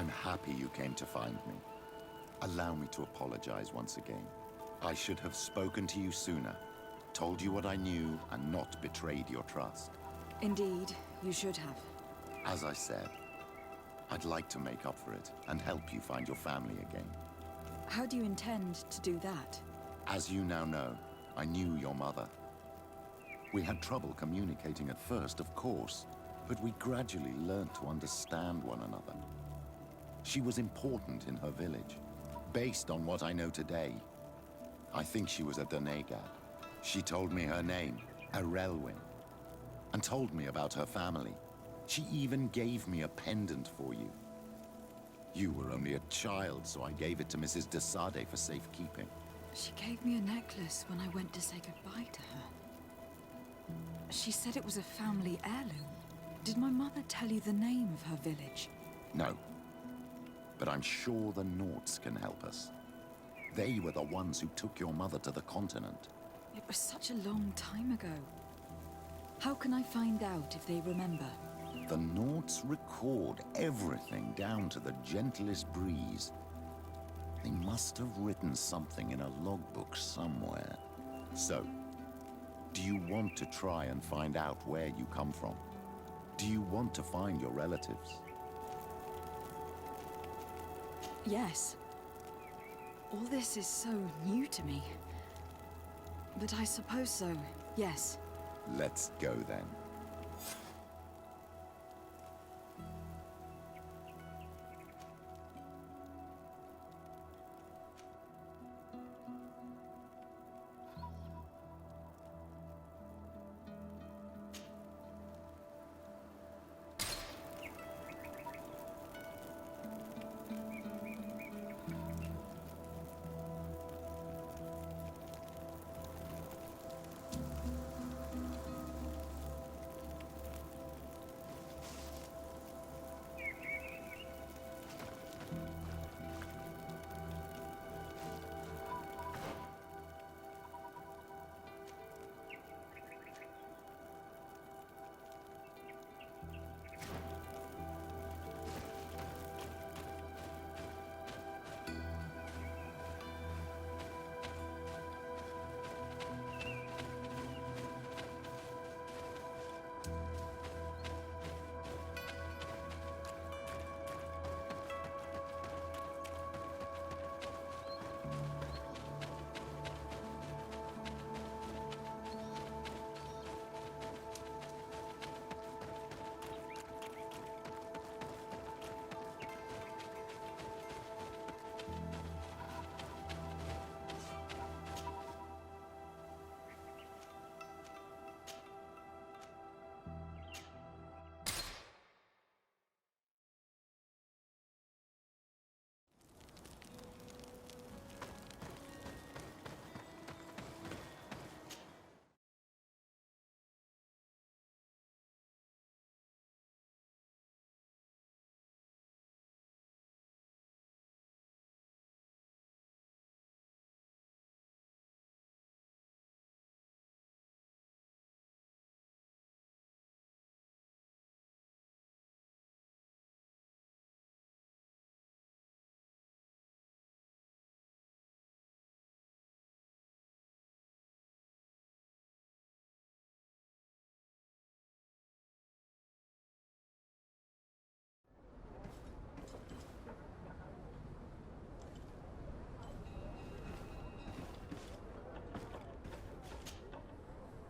I'm happy you came to find me. Allow me to apologize once again. I should have spoken to you sooner, told you what I knew, and not betrayed your trust. Indeed, you should have. As I said, I'd like to make up for it and help you find your family again. How do you intend to do that? As you now know, I knew your mother. We had trouble communicating at first, of course, but we gradually learned to understand one another. She was important in her village. Based on what I know today, I think she was a Donegad. She told me her name, Arelwin, and told me about her family. She even gave me a pendant for you. You were only a child, so I gave it to Mrs. de Sade for safekeeping. She gave me a necklace when I went to say goodbye to her. She said it was a family heirloom. Did my mother tell you the name of her village? No, but I'm sure the Norts can help us. They were the ones who took your mother to the continent. It was such a long time ago. How can I find out if they remember? The Norts record everything down to the gentlest breeze. They must have written something in a logbook somewhere. So, do you want to try and find out where you come from? Do you want to find your relatives? Yes. All this is so new to me. But I suppose so, yes. Let's go then.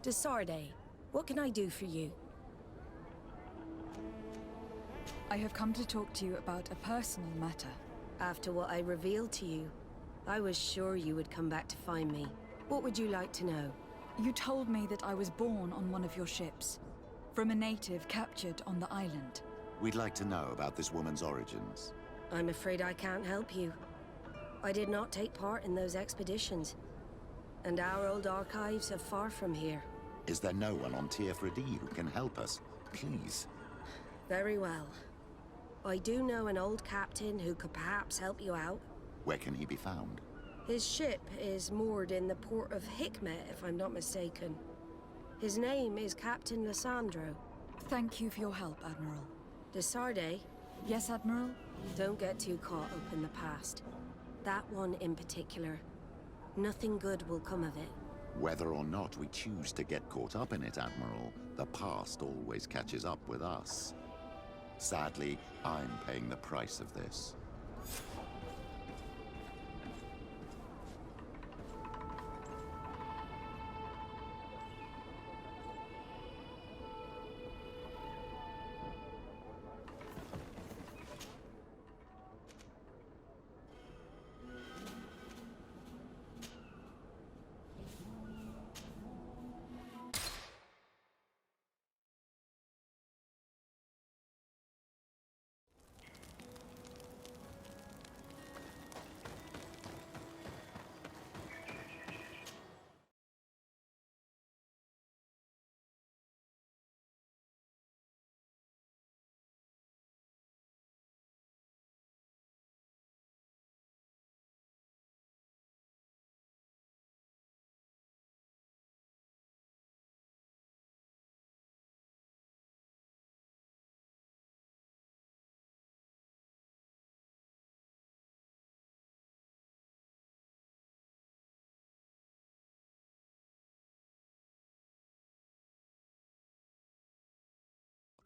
De Sade, what can I do for you? I have come to talk to you about a personal matter. After what I revealed to you, I was sure you would come back to find me. What would you like to know? You told me that I was born on one of your ships, from a native captured on the island. We'd like to know about this woman's origins. I'm afraid I can't help you. I did not take part in those expeditions, and our old archives are far from here. Is there no one on Tier 3D who can help us? Please. Very well. I do know an old captain who could perhaps help you out. Where can he be found? His ship is moored in the port of Hikmet, if I'm not mistaken. His name is Captain Lissandro. Thank you for your help, Admiral. De Sade? Yes, Admiral? Don't get too caught up in the past. That one in particular. Nothing good will come of it. Whether or not we choose to get caught up in it, Admiral, the past always catches up with us. Sadly, I'm paying the price of this.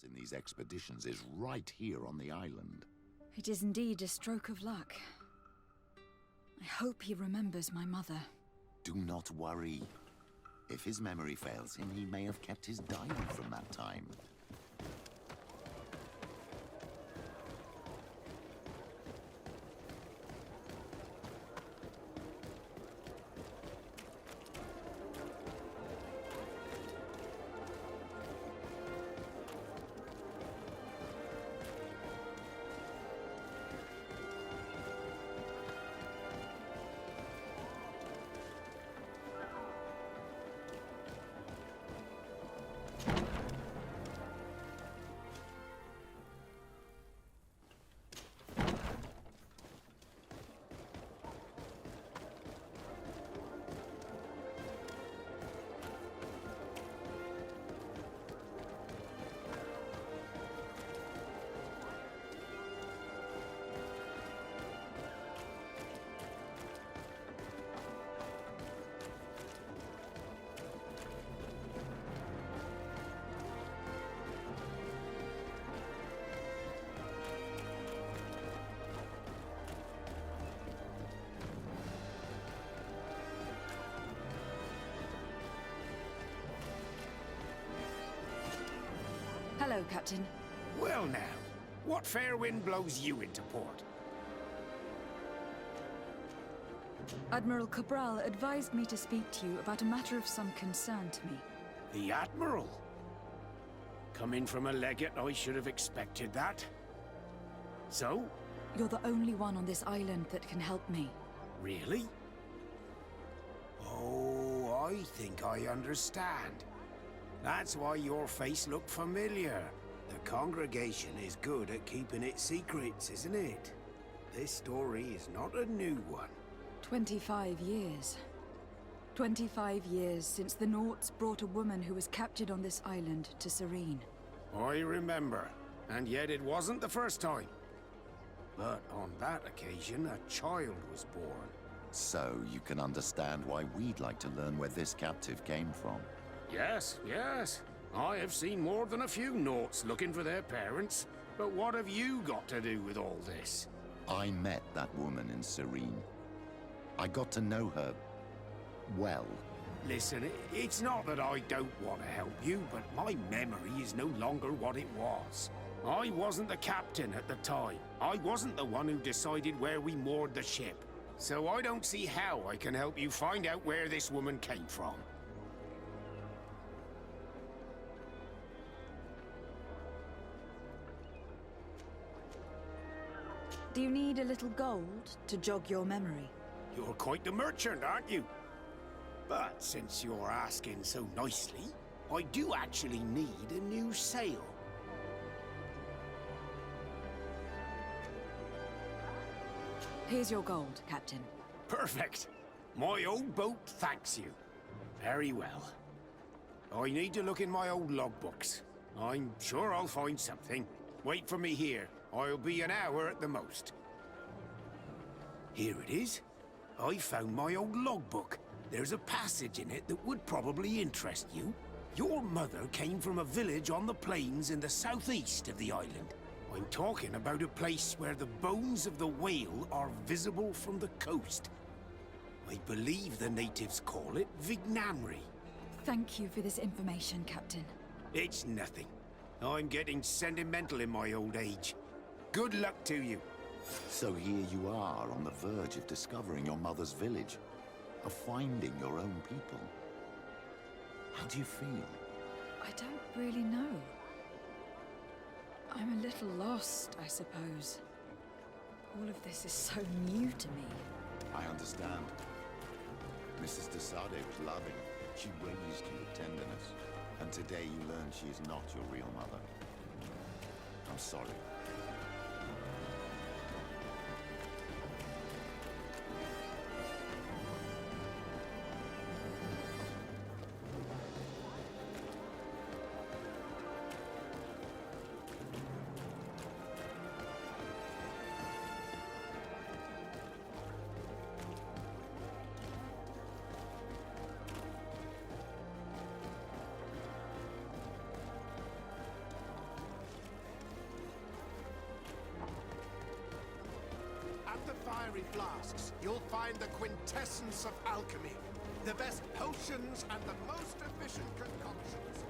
In these expeditions is right here on the island. It is indeed a stroke of luck. I hope he remembers my mother. Do not worry. If his memory fails him, he may have kept his diary from that time. Hello, Captain. Well now, what fair wind blows you into port? Admiral Cabral advised me to speak to you about a matter of some concern to me. The Admiral? Coming from a legate, I should have expected that. So? You're the only one on this island that can help me. Really? Oh, I think I understand. That's why your face looked familiar. The congregation is good at keeping its secrets, isn't it? This story is not a new one. 25 years. 25 years since the Nauts brought a woman who was captured on this island to Serene. I remember, and yet it wasn't the first time. But on that occasion, a child was born. So you can understand why we'd like to learn where this captive came from. Yes, yes. I have seen more than a few Nauts looking for their parents. But what have you got to do with all this? I met that woman in Serene. I got to know her well. Listen, it's not that I don't want to help you, but my memory is no longer what it was. I wasn't the captain at the time. I wasn't the one who decided where we moored the ship. So I don't see how I can help you find out where this woman came from. Do you need a little gold to jog your memory? You're quite the merchant, aren't you? But since you're asking so nicely, I do actually need a new sail. Here's your gold, Captain. Perfect. My old boat thanks you. Very well. I need to look in my old logbooks. I'm sure I'll find something. Wait for me here. I'll be an hour at the most. Here it is. I found my old logbook. There's a passage in it that would probably interest you. Your mother came from a village on the plains in the southeast of the island. I'm talking about a place where the bones of the whale are visible from the coast. I believe the natives call it Vignamri. Thank you for this information, Captain. It's nothing. I'm getting sentimental in my old age. Good luck to you. So here you are on the verge of discovering your mother's village, of finding your own people. How do you feel? I don't really know. I'm a little lost, I suppose. All of this is so new to me. I understand. Mrs. de Sade was loving. She raised you with tenderness. And today you learn she is not your real mother. I'm sorry. At the fiery flasks, you'll find the quintessence of alchemy. The best potions and the most efficient concoctions.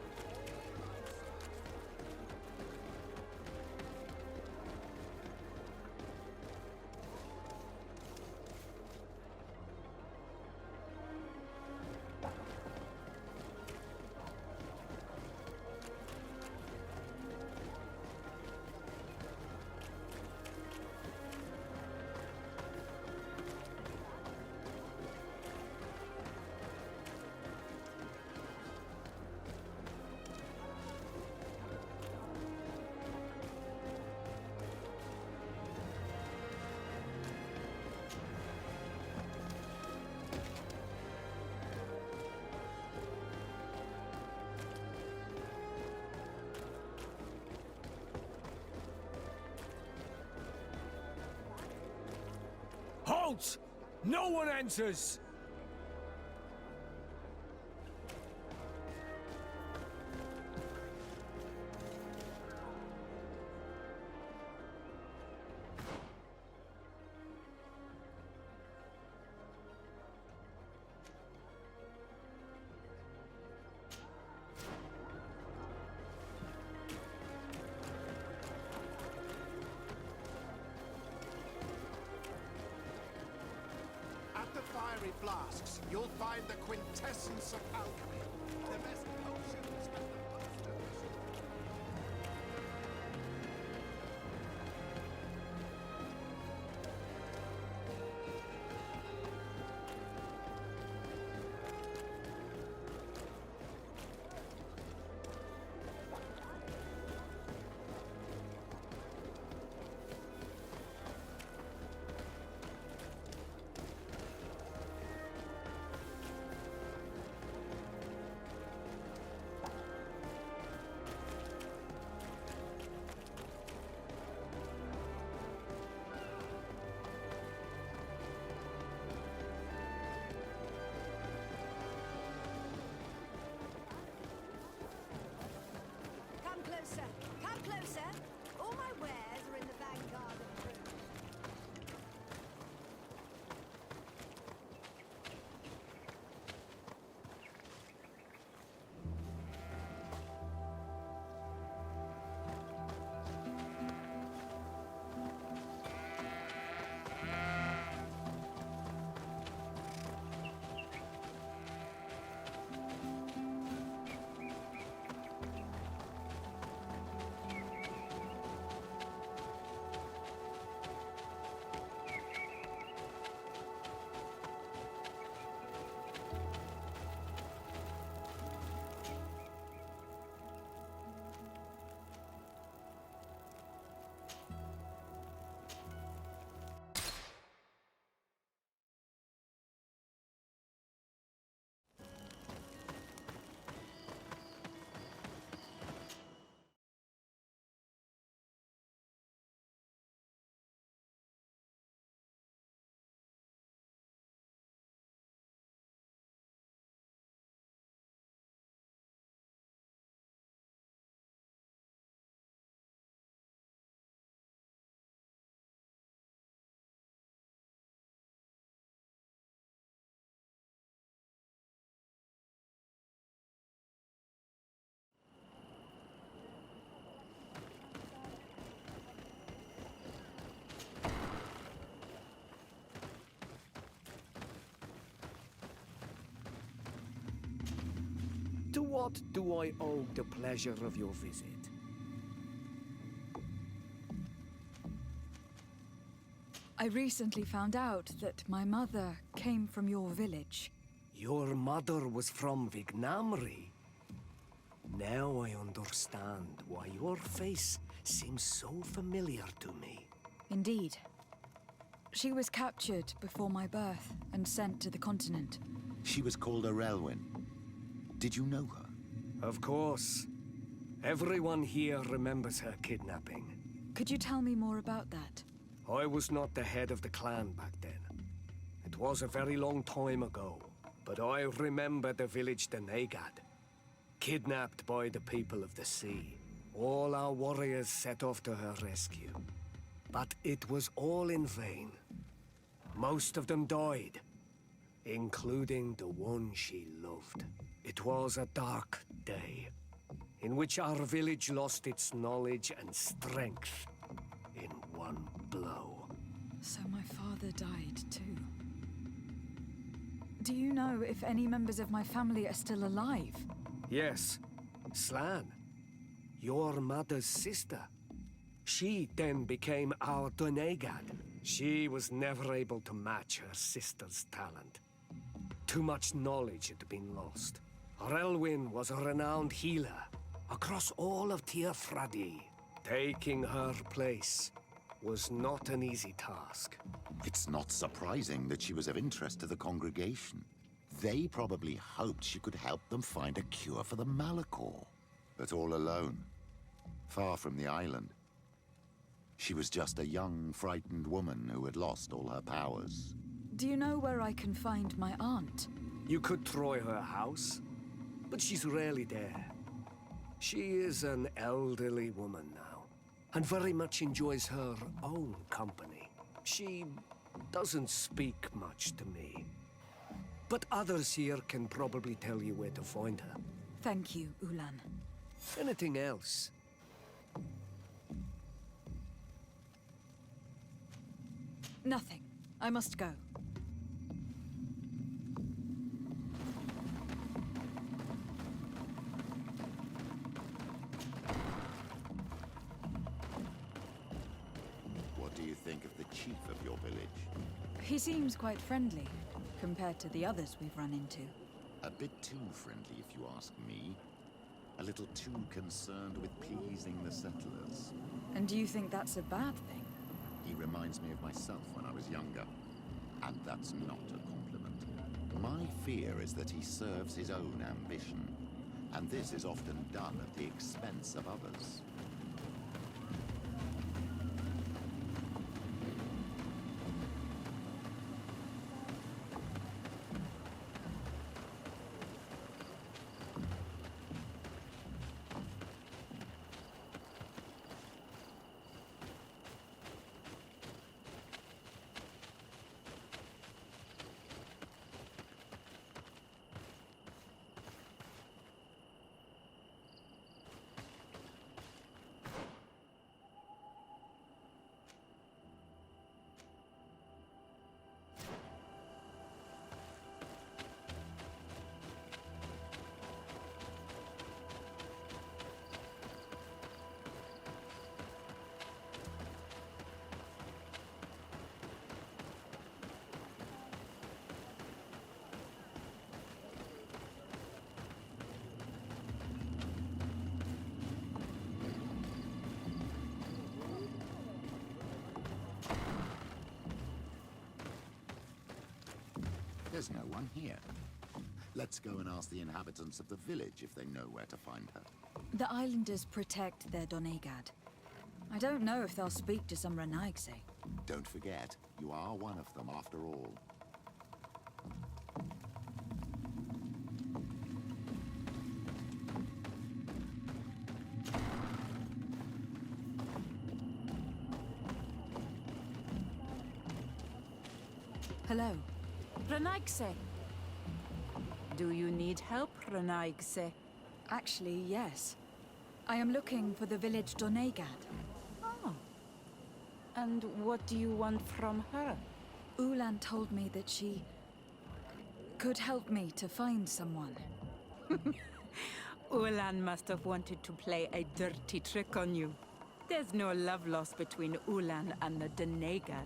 Halt! No one enters! At the fiery flasks, you'll find the quintessence of alchemy. The best potions and the most efficient. what do I owe the pleasure of your visit? I recently found out that my mother came from your village. Your mother was from Vignamri. Now I understand why your face seems so familiar to me. Indeed. She was captured before my birth and sent to the continent. She was called Arelwyn. Did you know her? Of course. Everyone here remembers her kidnapping. Could you tell me more about that? I was not the head of the clan back then. It was a very long time ago, but I remember the village Donegad, kidnapped by the people of the sea. All our warriors set off to her rescue, but it was all in vain. Most of them died, including the one she loved. It was a dark day, in which our village lost its knowledge and strength in one blow. So my father died too. Do you know if any members of my family are still alive? Yes, Slan, your mother's sister. She then became our Donegad. She was never able to match her sister's talent. Too much knowledge had been lost. Relwyn was a renowned healer across all of Teofradi. Taking her place was not an easy task. It's not surprising that she was of interest to the congregation. They probably hoped she could help them find a cure for the Malachor. But all alone, far from the island. She was just a young, frightened woman who had lost all her powers. Do you know where I can find my aunt? You could try her house, but she's rarely there. She is an elderly woman now, and very much enjoys her own company. She doesn't speak much to me, but others here can probably tell you where to find her. Thank you, Ulan. Anything else? Nothing. I must go. What do you think of the chief of your village? He seems quite friendly, compared to the others we've run into. A bit too friendly, if you ask me. A little too concerned with pleasing the settlers. And do you think that's a bad thing? He reminds me of myself when I was younger. And that's not a compliment. My fear is that he serves his own ambition. And this is often done at the expense of others. There's no one here. Let's go and ask the inhabitants of the village if they know where to find her. The islanders protect their Donegad. I don't know if they'll speak to some Renaigse. Don't forget, you are one of them after all. Hello. Renaigse. Do you need help, Renaigse? Actually, yes. I am looking for the village Donegad. Oh. And what do you want from her? Ulan told me that she could help me to find someone. Ulan must have wanted to play a dirty trick on you. There's no love lost between Ulan and the Denegad.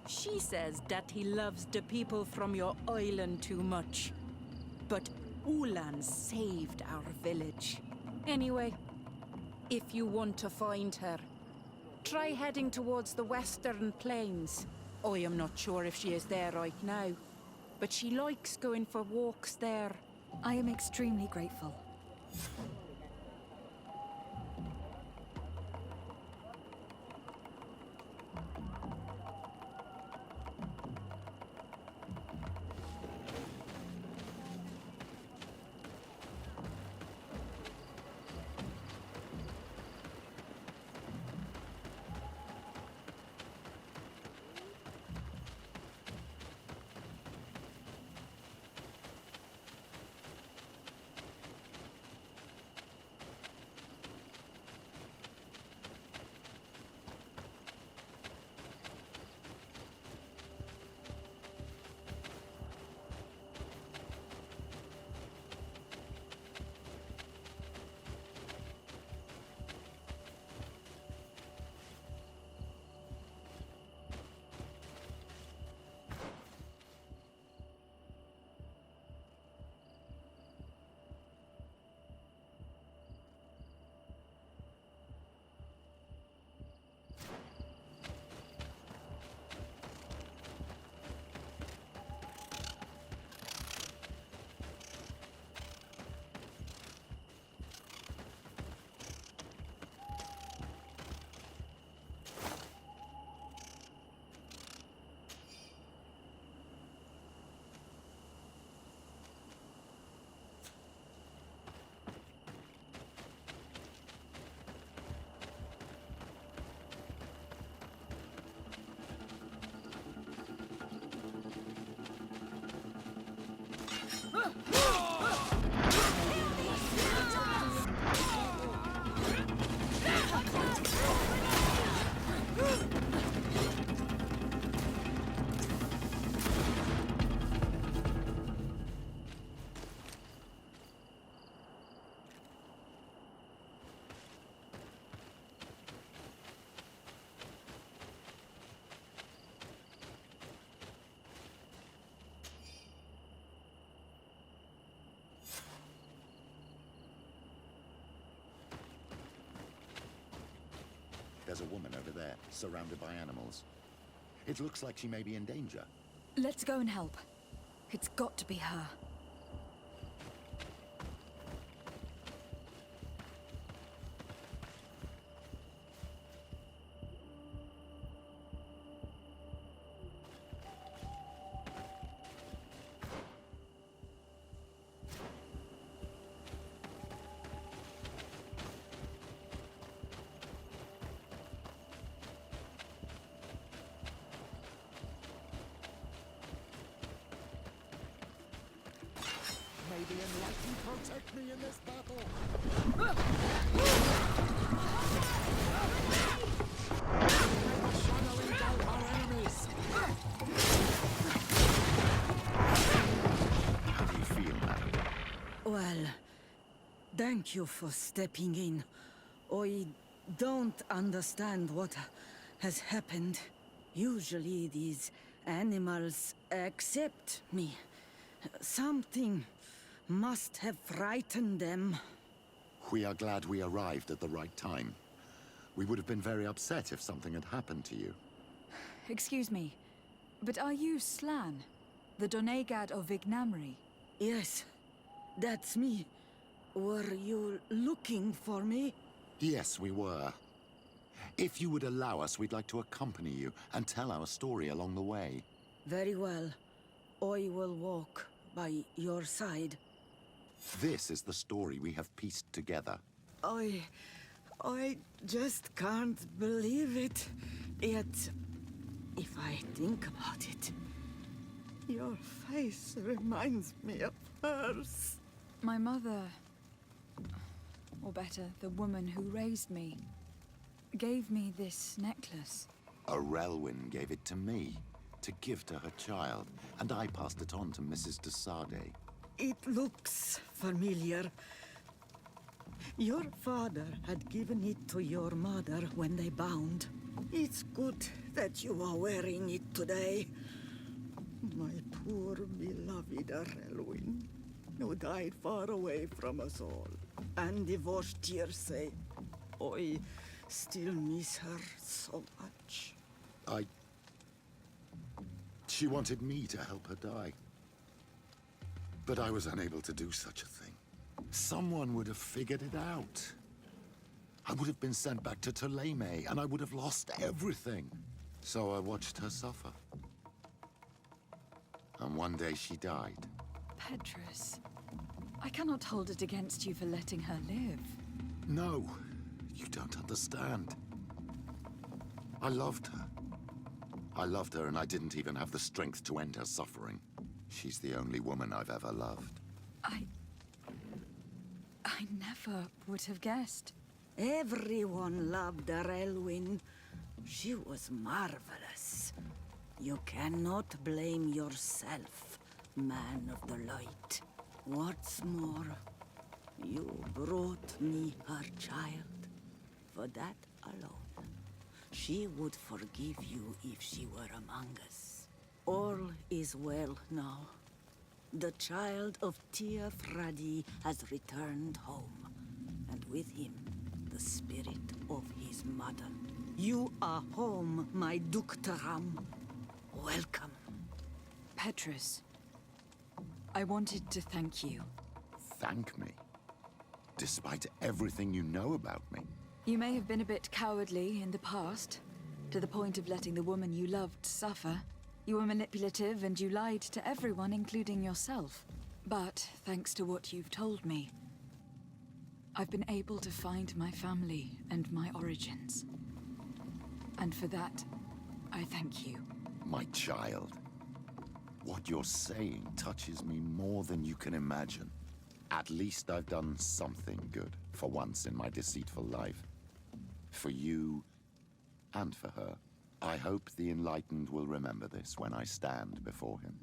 She says that he loves the people from your island too much. But Ulan saved our village. Anyway, if you want to find her, try heading towards the western plains. I am not sure if she is there right now, but she likes going for walks there. I am extremely grateful. There's a woman over there, surrounded by animals. It looks like she may be in danger. Let's go and help. It's got to be her. May the enlightened protect me in this battle. May the shadow engulf our enemies. How do you feel, madam? Well, thank you for stepping in. I don't understand what has happened. Usually these animals accept me. Something must have frightened them. We are glad we arrived at the right time. We would have been very upset if something had happened to you. Excuse me, but are you Slan, the Donegad of Vignamri? Yes, that's me. Were you looking for me? Yes, we were. If you would allow us, we'd like to accompany you and tell our story along the way. Very well. I will walk by your side. This is the story we have pieced together. I just can't believe it. Yet, if I think about it, your face reminds me of hers. My mother, or better, the woman who raised me, gave me this necklace. A Relwyn gave it to me, to give to her child, and I passed it on to Mrs. de Sade. It looks familiar. Your father had given it to your mother when they bound. It's good that you are wearing it today. My poor beloved Arelwyn, who died far away from us all. And divorced Tearsay. I still miss her so much. She wanted me to help her die. But I was unable to do such a thing. Someone would have figured it out. I would have been sent back to Ptolemy, and I would have lost everything. So I watched her suffer. And one day she died. Petrus, I cannot hold it against you for letting her live. No, you don't understand. I loved her. I loved her, and I didn't even have the strength to end her suffering. She's the only woman I've ever loved. I never would have guessed. Everyone loved Arelwyn. She was marvelous. You cannot blame yourself, man of the light. What's more, you brought me her child. For that alone, she would forgive you if she were among us. All is well now. The child of Tia Fradi has returned home, and with him, the spirit of his mother. You are home, my Duktaram. Welcome. Petrus, I wanted to thank you. Thank me? Despite everything you know about me? You may have been a bit cowardly in the past, to the point of letting the woman you loved suffer. You were manipulative and you lied to everyone, including yourself. But thanks to what you've told me, I've been able to find my family and my origins. And for that, I thank you. My child. What you're saying touches me more than you can imagine. At least I've done something good, for once in my deceitful life. For you, and for her. I hope the Enlightened will remember this when I stand before him.